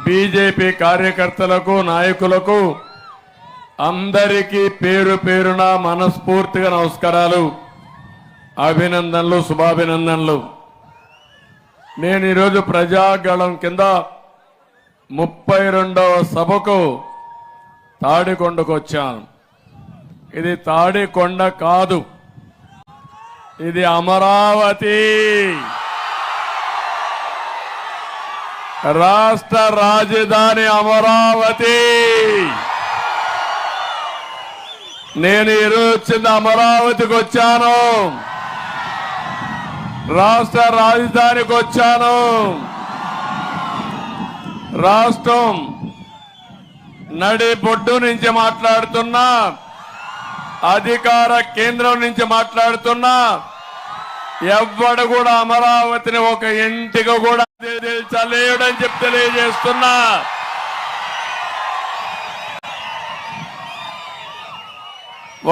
BJP కార్యకర్తలకు నాయకులకు అందరికీ పేరు పేరున మనస్ఫూర్తిగా నమస్కారాలు, అభినందనలు, శుభాభినందనలు. నేను ఈరోజు ప్రజాగళం కింద 32వ సభకు తాడికొండకు వచ్చాను. ఇది తాడికొండ కాదు, ఇది అమరావతి. రాష్ట్ర రాజధాని అమరావతి. నేను ఈరోజు వచ్చింది అమరావతికి వచ్చాను, రాష్ట్ర రాజధానికి వచ్చాను. రాష్ట్రం నడిబొడ్డు నుంచి మాట్లాడుతున్నా, అధికార కేంద్రం నుంచి మాట్లాడుతున్నా. ఎవ్వడు కూడా అమరావతిని ఒక ఇంటికి కూడా చల్లేయడని చెప్పి తెలియజేస్తున్నా.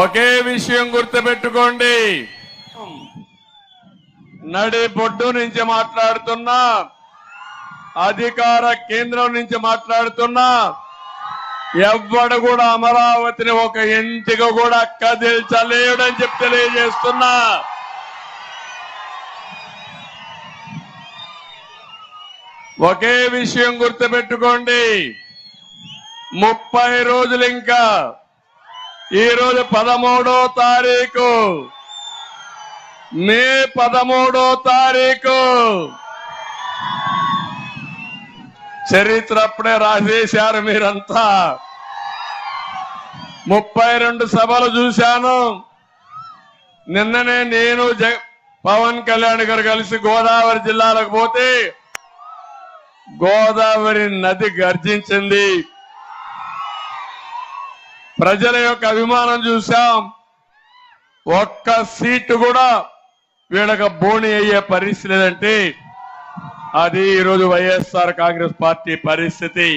ఒకే విషయం గుర్తుపెట్టుకోండి, నడిబొడ్డు నుంచి మాట్లాడుతున్నా, అధికార కేంద్రం నుంచి మాట్లాడుతున్నా. ఎవ్వడు కూడా అమరావతిని ఒక ఇంటికి కూడా కదిల్చలేడని చెప్పి తెలియజేస్తున్నా. ఒకే విషయం గుర్తుపెట్టుకోండి, 30 రోజులు ఇంకా. ఈరోజు 13వ తారీఖు, మే 13వ తారీఖు. చరిత్ర అప్పుడే రాసేశారు మీరంతా. 32 సభలు చూశాను. నిన్ననే నేను పవన్ కళ్యాణ్ గారు కలిసి గోదావరి జిల్లాలకు పోతే గోదావరి నది గర్జించింది. ప్రజల యొక్క అభిమానం చూశాం. ఒక్క సీటు కూడా వీళ్ళకి బోణి అయ్యే పరిస్థితి లేదంటే అది ఈరోజు వైఎస్ఆర్ కాంగ్రెస్ పార్టీ పరిస్థితి.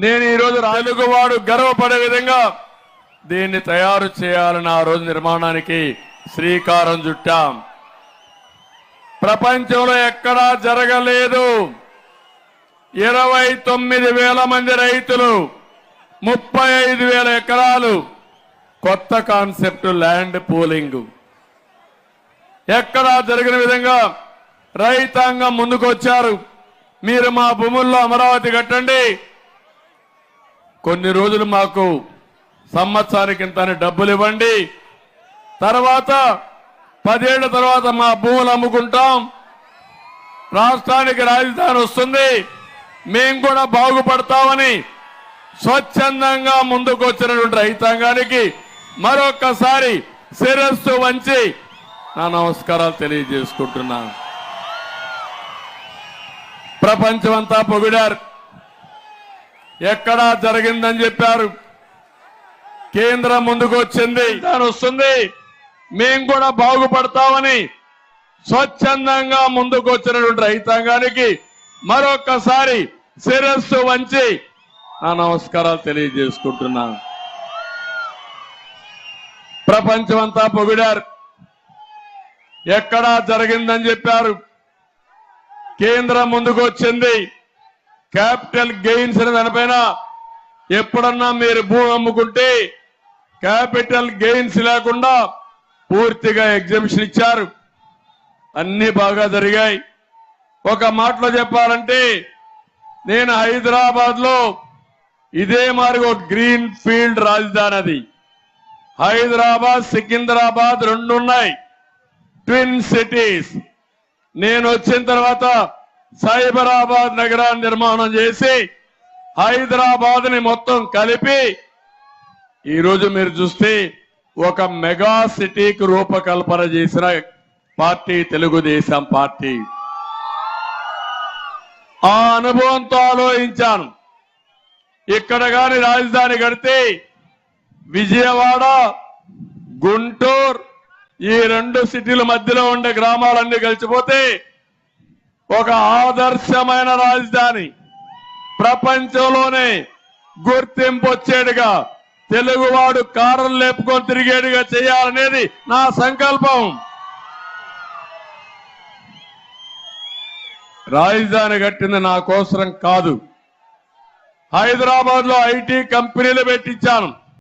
నేను ఈరోజు తెలుగువాడు గర్వపడే విధంగా దీన్ని తయారు చేయాలని ఆ రోజు నిర్మాణానికి శ్రీకారం చుట్టాం. ప్రపంచంలో ఎక్కడా జరగలేదు. 29,000 మంది రైతులు, 35,000 ఎకరాలు. కొత్త కాన్సెప్ట్ ల్యాండ్ పూలింగ్. ఎక్కడా జరిగిన విధంగా రైతాంగం ముందుకొచ్చారు. మీరు మా భూముల్లో అమరావతి కట్టండి, కొన్ని రోజులు మాకు సంవత్సరానికి ఇంత డబ్బులు ఇవ్వండి, తర్వాత 10 ఏళ్ల తర్వాత మా భూములు అమ్ముకుంటాం, రాష్ట్రానికి రాజధాని వస్తుంది, మేము కూడా బాగుపడతామని స్వచ్ఛందంగా ముందుకు వచ్చినటువంటి రైతాంగానికి మరొక్కసారి శిరస్సు వంచి నా నమస్కారాలు తెలియజేసుకుంటున్నాను. ప్రపంచమంతా పొగిడారు, ఎక్కడా జరిగిందని చెప్పారు. కేంద్రం ముందుకు వచ్చింది, దాని వస్తుంది, మేము కూడా బాగుపడతామని స్వచ్ఛందంగా ముందుకు వచ్చినటువంటి రైతాంగానికి మరొక్కసారి శిరస్సు వంచి నా నమస్కారాలు తెలియజేసుకుంటున్నాను. ప్రపంచమంతా పొగిడారు, ఎక్కడా జరిగిందని చెప్పారు. కేంద్రం ముందుకు వచ్చింది. క్యాపిటల్ గెయిన్స్ అనే దానిపైన ఎప్పుడన్నా మీరు భూమి అమ్ముకుంటే క్యాపిటల్ గెయిన్స్ లేకుండా పూర్తిగా ఎగ్జామ్షన్ ఇచ్చారు. అన్ని బాగా జరిగాయి. ఒక మాటలో చెప్పాలంటే నేను హైదరాబాద్ లో ఇదే మరి ఒక గ్రీన్ ఫీల్డ్ రాజధాని. అది హైదరాబాద్, సికింద్రాబాద్ రెండు ఉన్నాయి, ట్విన్ సిటీస్. నేను వచ్చిన తర్వాత సైబరాబాద్ నగరాన్ని నిర్మాణం చేసి హైదరాబాద్ ని మొత్తం కలిపి ఈరోజు మీరు చూస్తే ఒక మెగా సిటీకి రూపకల్పన చేసిన పార్టీ తెలుగుదేశం పార్టీ. ఆ అనుభవంతో ఆలోచించాను, ఇక్కడ గాని రాజధాని కడితే విజయవాడ, గుంటూరు ఈ రెండు సిటీల మధ్యలో ఉండే గ్రామాలన్నీ కలిసిపోతే ఒక ఆదర్శమైన రాజధాని, ప్రపంచంలోనే గుర్తింపు వచ్చేడుగా, తెలుగువాడు కారం లేపుకొని తిరిగేడుగా చేయాలనేది నా సంకల్పం. రాజధాని కట్టింది నా కోసరం కాదు. హైదరాబాద్ లో ఐటీ కంపెనీలు పెట్టించాను.